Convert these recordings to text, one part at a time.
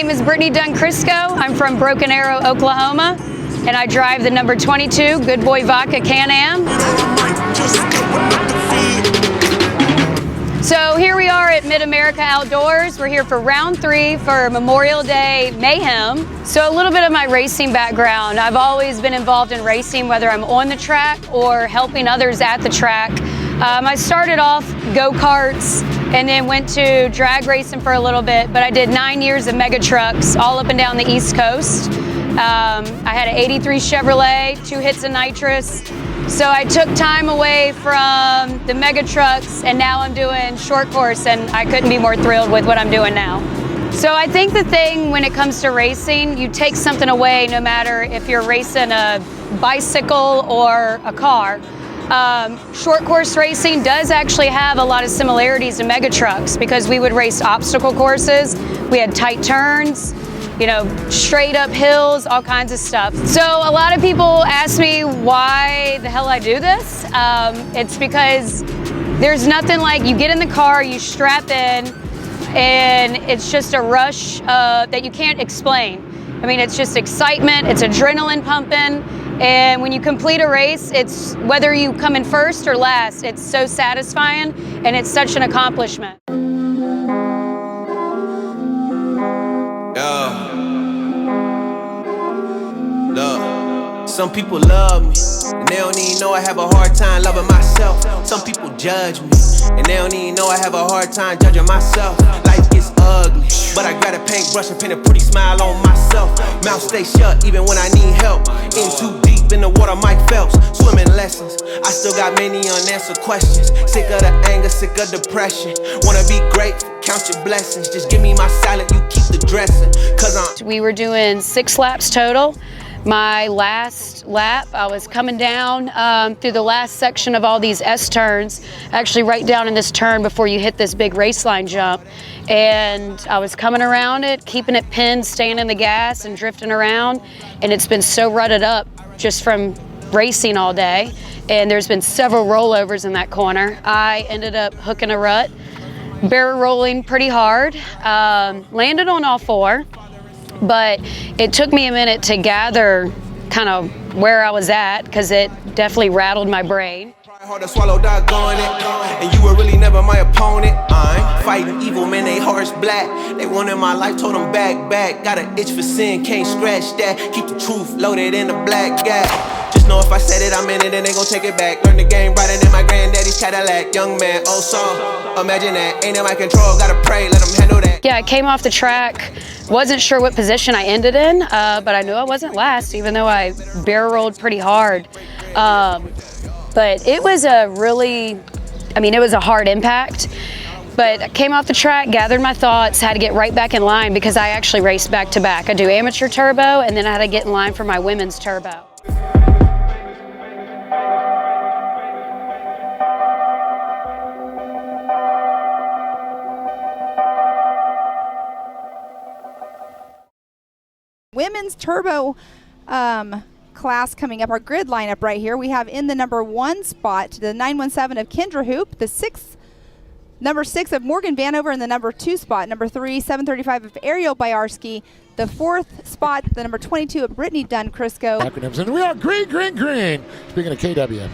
name is Brittany Dunn Crisco. I'm from Broken Arrow, Oklahoma, and I drive the number 22 Good Boy Vodka Can-Am. So here we are at Mid-America Outdoors. We're here for round 3 for Memorial Day Mayhem. So a little bit of my racing background. I've always been involved in racing, whether I'm on the track or helping others at the track. I started off go-karts and then went to drag racing for a little bit, but I did 9 years of mega trucks all up and down the East Coast. I had an 83 Chevrolet, 2 hits of nitrous. So I took time away from the mega trucks and now I'm doing short course, and I couldn't be more thrilled with what I'm doing now. So I think the thing when it comes to racing, you take something away no matter if you're racing a bicycle or a car. Short course racing does actually have a lot of similarities to mega trucks because we would race obstacle courses. We had tight turns, you know, straight up hills, all kinds of stuff. So a lot of people ask me why the hell I do this. It's because there's nothing like you get in the car, you strap in, and it's just a rush that you can't explain. I mean, it's just excitement, it's adrenaline pumping, and when you complete a race, it's whether you come in first or last, it's so satisfying and it's such an accomplishment. Look, some people love me, and they don't even know I have a hard time loving myself. Some people judge me, and they don't even know I have a hard time judging myself. Life gets ugly, but I got a paintbrush and paint a pretty smile on myself. Mouth stay shut even when I need help. In too deep in the water, Mike Phelps. Swimming lessons, I still got many unanswered questions. Sick of the anger, sick of depression. Wanna be great, count your blessings. Just give me my salad, you keep the dressing. We were doing 6 laps total. My last lap, I was coming down through the last section of all these S-turns, actually right down in this turn before you hit this big race line jump. And I was coming around it, keeping it pinned, staying in the gas and drifting around. And it's been so rutted up just from racing all day. And there's been several rollovers in that corner. I ended up hooking a rut, barrel rolling pretty hard, landed on all 4. But it took me a minute to gather kind of where I was at because it definitely rattled my brain. Hard to swallow, doggone it, and you were really never my opponent. I'm fighting evil, man, they hearts black. They wanted my life, told them back. Got an itch for sin, can't scratch that. Keep the truth loaded in the black gap. Just know if I said it, I meant it, and they gon' take it back. Learn the game brighter than my granddaddy's Cadillac. Young man, oh so, imagine that. Ain't in my control, gotta pray, let them handle that. Yeah, I came off the track, wasn't sure what position I ended in, but I knew I wasn't last, even though I barrel rolled pretty hard. But it was a really, it was a hard impact. But I came off the track, gathered my thoughts, had to get right back in line because I actually raced back to back. I do amateur turbo, and then I had to get in line for my women's turbo. Women's turbo class coming up, our grid lineup right here. We have in the number 1 spot the 917 of Kendra Hoop, the number 6 of Morgan Vanover in the number 2 spot, number 3, 735 of Ariel Byarski, the 4th spot, the number 22 of Brittany Dunn Crisco. Acronyms, and we are green. Speaking of KW.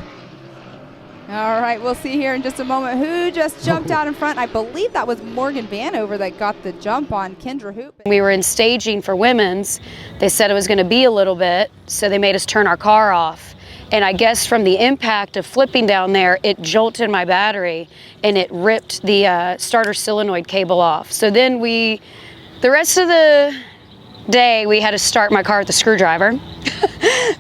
All right, we'll see here in just a moment who just jumped out in front. I believe that was Morgan Vanover that got the jump on Kendra Hoop. We were in staging for women's. They said it was going to be a little bit, so they made us turn our car off. And I guess from the impact of flipping down there, it jolted my battery and it ripped the starter solenoid cable off. So then the rest of the day, we had to start my car with a screwdriver.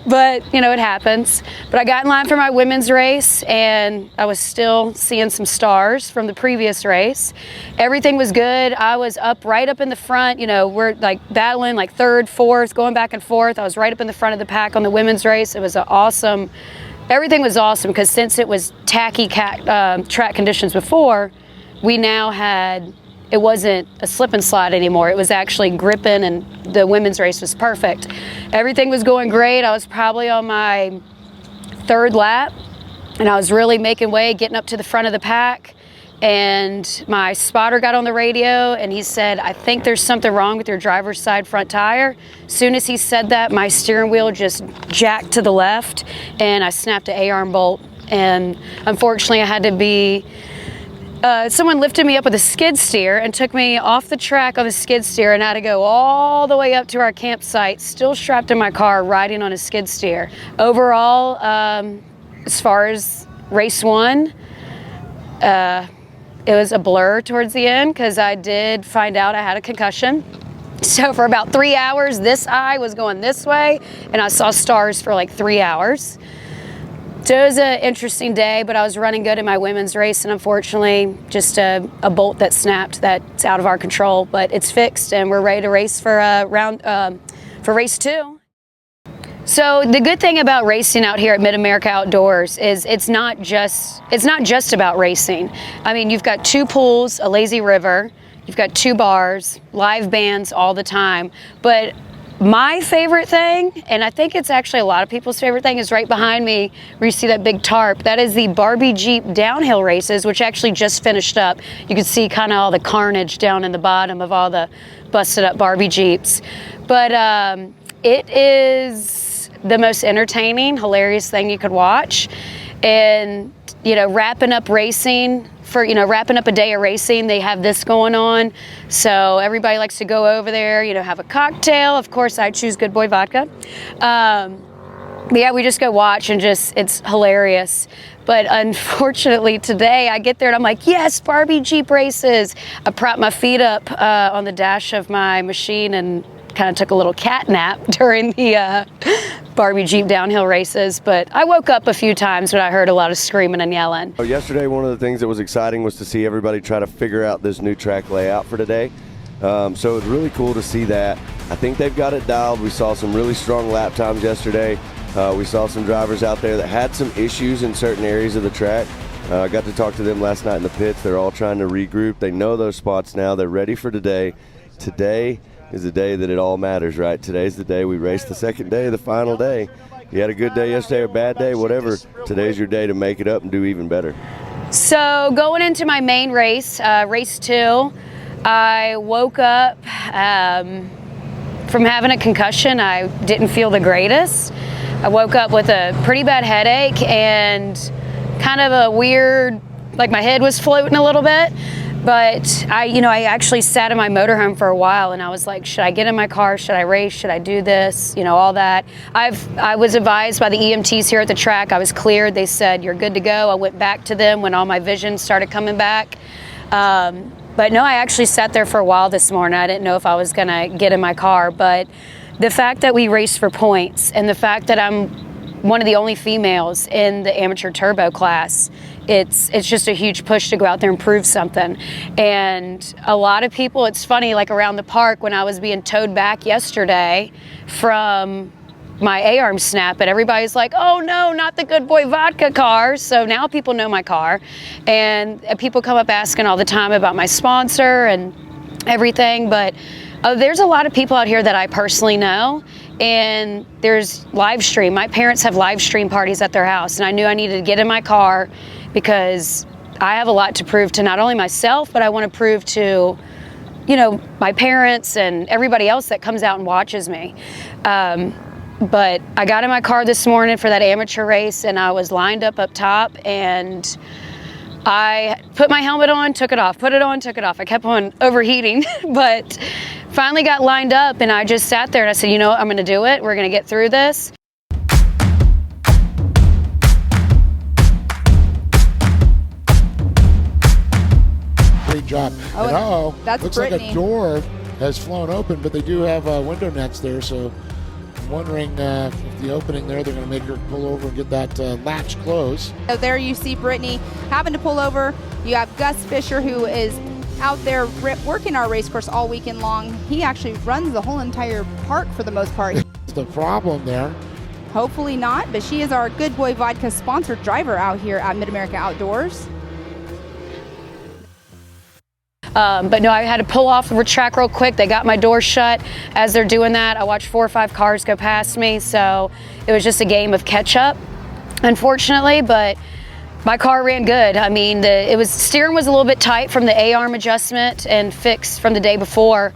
But, it happens. But I got in line for my women's race, and I was still seeing some stars from the previous race. Everything was good. I was right up in the front. We're like battling like 3rd, 4th, going back and forth. I was right up in the front of the pack on the women's race. It was everything was awesome because since it was tacky track conditions before, we now had, it wasn't a slip and slide anymore. It was actually gripping, and the women's race was perfect. Everything was going great. I was probably on my 3rd lap, and I was really making way, getting up to the front of the pack. and my spotter got on the radio and he said, I think there's something wrong with your driver's side front tire. As soon as he said that, my steering wheel just jacked to the left and I snapped an A-arm bolt. And unfortunately I had to be, someone lifted me up with a skid steer and took me off the track on the skid steer, and I had to go all the way up to our campsite, still strapped in my car, riding on a skid steer. Overall, as far as race one, it was a blur towards the end because I did find out I had a concussion. So for about 3 hours, this eye was going this way and I saw stars for like 3 hours. So it was an interesting day, but I was running good in my women's race, and unfortunately just a bolt that snapped that's out of our control, but it's fixed and we're ready to race for for race 2. So the good thing about racing out here at Mid-America Outdoors is it's not just about racing. I mean, you've got 2 pools, a lazy river, you've got 2 bars, live bands all the time. But my favorite thing, and I think it's actually a lot of people's favorite thing, is right behind me where you see that big tarp. That is the Barbie Jeep downhill races, which actually just finished up. You can see kind of all the carnage down in the bottom of all the busted up Barbie Jeeps. But it is the most entertaining, hilarious thing you could watch. And, you know, wrapping up racing, wrapping up a day of racing, they have this going on. So everybody likes to go over there, have a cocktail. Of course, I choose Good Boy vodka. But yeah, we just go watch and it's hilarious. But unfortunately today I get there and I'm like, yes, Barbie Jeep races. I propped my feet up on the dash of my machine and kind of took a little cat nap during the Barbie Jeep downhill races, but I woke up a few times when I heard a lot of screaming and yelling. Yesterday, one of the things that was exciting was to see everybody try to figure out this new track layout for today. So it was really cool to see that. I think they've got it dialed. We saw some really strong lap times yesterday. We saw some drivers out there that had some issues in certain areas of the track. I got to talk to them last night in the pits. They're all trying to regroup. They know those spots now. They're ready for today. Today is the day that it all matters, right? Today's the day we race, the second day, the final day. You had a good day yesterday or a bad day, whatever. Today's your day to make it up and do even better. So going into my main race, race 2, I woke up from having a concussion. I didn't feel the greatest. I woke up with a pretty bad headache and kind of a weird, like my head was floating a little bit. But I actually sat in my motorhome for a while and I was like, should I get in my car? Should I race? Should I do this? All that. I was advised by the EMTs here at the track. I was cleared. They said, you're good to go. I went back to them when all my vision started coming back. But no, I actually sat there for a while this morning. I didn't know if I was going to get in my car. But the fact that we race for points and the fact that I'm one of the only females in the amateur turbo class, it's just a huge push to go out there and prove something. And a lot of people, it's funny, like around the park when I was being towed back yesterday from my A-arm snap, and everybody's like, oh no, not the Good Boy vodka car. So now people know my car, and people come up asking all the time about my sponsor and everything. But there's a lot of people out here that I personally know, and there's live stream. My parents have live stream parties at their house, and I knew I needed to get in my car because I have a lot to prove to not only myself, but I want to prove to, my parents and everybody else that comes out and watches me. But I got in my car this morning for that amateur race, and I was lined up top, and I put my helmet on, took it off, put it on, took it off. I kept on overheating, but finally got lined up, and I just sat there and I said, I'm going to do it. We're going to get through this. Great job. Oh, and that's looks Brittany. like a door has flown open, but they do have window nets there, so I'm wondering if the opening there, they're going to make her pull over and get that latch closed. So there you see Brittany having to pull over. You have Gus Fisher, who is out there working our race course all weekend long. He actually runs the whole entire park for the most part. That's the problem there. Hopefully not, but she is our Good Boy Vodka sponsored driver out here at Mid-America Outdoors. But no, I had to pull off the track real quick. They got my door shut. As they're doing that, I watched 4 or 5 cars go past me. So it was just a game of catch up, unfortunately. But my car ran good. I mean, steering was a little bit tight from the A-arm adjustment and fixed from the day before.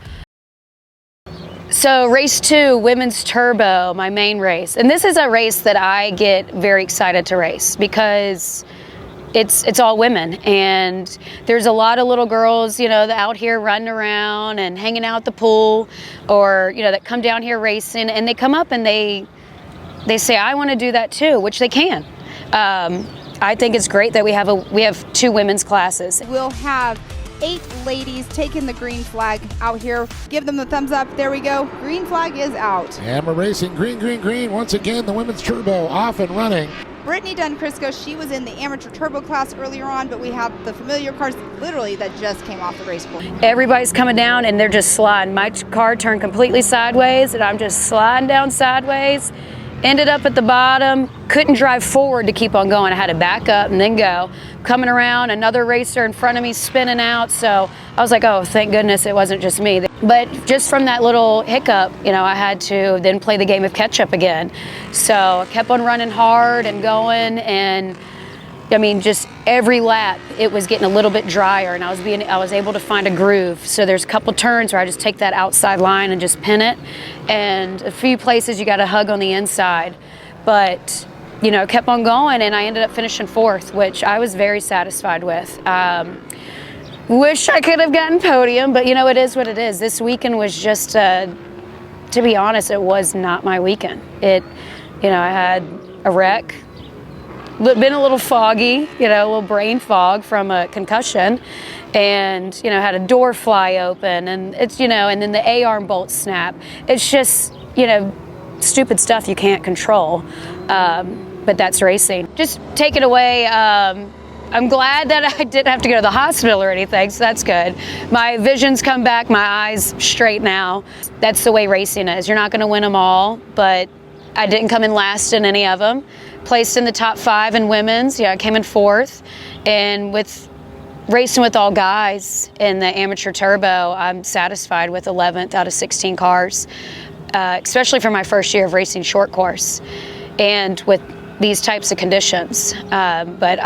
So race 2, women's turbo, my main race. And this is a race that I get very excited to race because it's all women, and there's a lot of little girls, out here running around and hanging out at the pool, or that come down here racing, and they come up and they say, I want to do that too, which they can. I think it's great that we have 2 women's classes. We'll have 8 ladies taking the green flag out here. Give them the thumbs up. There we go. Green flag is out. Hammer Racing, green, green, green. Once again, the women's turbo off and running. Brittany Dunn-Crisco, she was in the amateur turbo class earlier on, but we have the familiar cars literally that just came off the race course. Everybody's coming down and they're just sliding. My car turned completely sideways and I'm just sliding down sideways. Ended up at the bottom, couldn't drive forward to keep on going. I had to back up and then go. Coming around, another racer in front of me spinning out. So I was like, oh, thank goodness it wasn't just me. But just from that little hiccup, I had to then play the game of catch up again. So I kept on running hard and going, and I mean, just every lap it was getting a little bit drier, and I was able to find a groove. So there's a couple turns where I just take that outside line and just pin it, and a few places you got to hug on the inside. But kept on going, and I ended up finishing 4th, which I was very satisfied with. Wish I could have gotten podium, but it is what it is. This weekend was just, to be honest, it was not my weekend. I had a wreck. Been a little foggy, a little brain fog from a concussion, and had a door fly open, and it's and then the A-arm bolt snap. It's just stupid stuff you can't control, but that's racing. Just take it away. I'm glad that I didn't have to go to the hospital or anything, so that's good. My vision's come back, my eyes straight now. That's the way racing is. You're not going to win them all, but I didn't come in last in any of them. Placed in the top 5 in women's. I came in 4th. And with racing with all guys in the amateur turbo, I'm satisfied with 11th out of 16 cars, especially for my first year of racing short course and with these types of conditions. But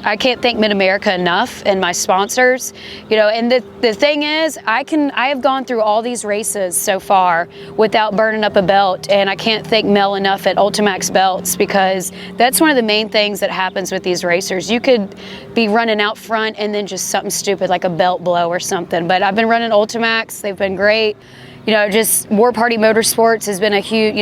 I can't thank Mid-America enough and my sponsors, and the thing is, I have gone through all these races so far without burning up a belt, and I can't thank Mel enough at Ultimax Belts, because that's one of the main things that happens with these racers. You could be running out front and then just something stupid like a belt blow or something, but I've been running Ultimax. They've been great. Just War Party Motorsports has been a huge,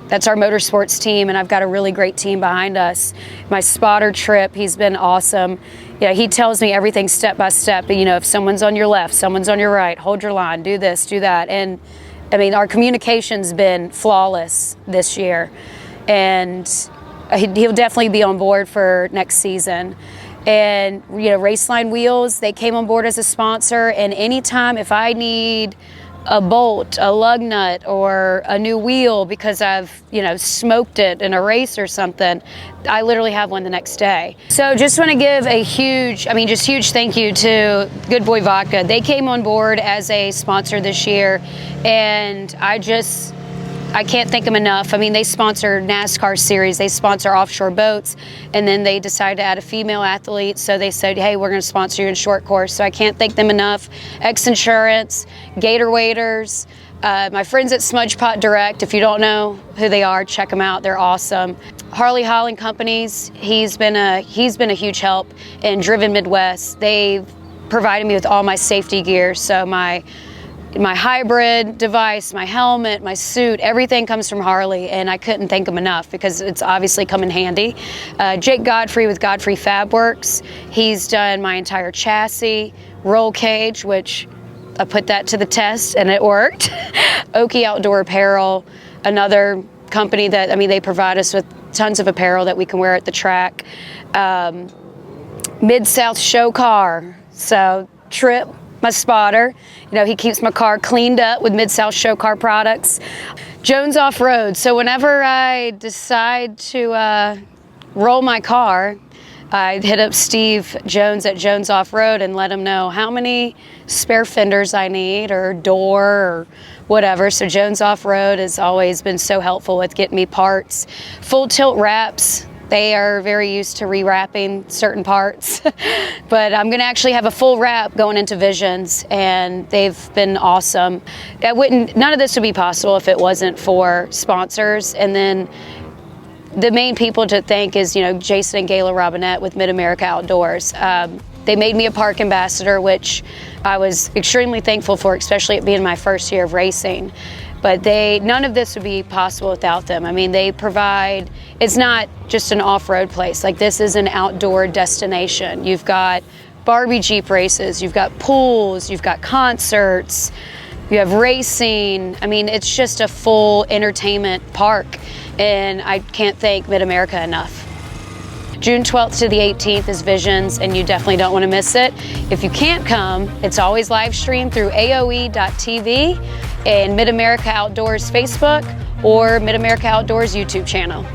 that's our motorsports team, and I've got a really great team behind us. My spotter Trip, he's been awesome. He tells me everything step by step. If someone's on your left, someone's on your right, hold your line, do this, do that. And I mean, our communication's been flawless this year, and he'll definitely be on board for next season. And Raceline Wheels, they came on board as a sponsor, and anytime if I need a bolt, a lug nut, or a new wheel because I've, smoked it in a race or something, I literally have one the next day. So just want to give a huge thank you to Good Boy Vodka. They came on board as a sponsor this year, and I can't thank them enough. I mean, they sponsor NASCAR series, they sponsor offshore boats, and then they decided to add a female athlete, so they said, hey, we're going to sponsor you in short course. So I can't thank them enough. X Insurance, Gator Waders, my friends at Smudge Pot Direct. If you don't know who they are, check them out. They're awesome. Harley Hauling Companies, he's been a huge help in Driven Midwest. They've provided me with all my safety gear, so my hybrid device, my helmet, my suit, everything comes from Harley, and I couldn't thank them enough because it's obviously come in handy. Jake Godfrey with Godfrey Fab Works, he's done my entire chassis, roll cage, which I put that to the test and it worked. Oki Outdoor Apparel, another company that, they provide us with tons of apparel that we can wear at the track. Mid-South Show Car, so Trip, my spotter, he keeps my car cleaned up with Mid-South Show Car products. Jones Off-Road, so whenever I decide to roll my car, I hit up Steve Jones at Jones Off-Road and let him know how many spare fenders I need or door or whatever. So Jones Off-Road has always been so helpful with getting me parts. Full Tilt Wraps, They are very used to rewrapping certain parts, but I'm going to actually have a full wrap going into Visions, and they've been awesome. None of this would be possible if it wasn't for sponsors, and then the main people to thank is, Jason and Gayla Robinette with Mid-America Outdoors. They made me a park ambassador, which I was extremely thankful for, especially it being my first year of racing. But none of this would be possible without them. I mean, they provide, it's not just an off-road place. Like, this is an outdoor destination. You've got Barbie Jeep races, you've got pools, you've got concerts, you have racing. I mean, it's just a full entertainment park, and I can't thank Mid-America enough. June 12th to the 18th is Visions, and you definitely don't want to miss it. If you can't come, it's always live streamed through AOE.tv and Mid-America Outdoors Facebook or Mid-America Outdoors YouTube channel.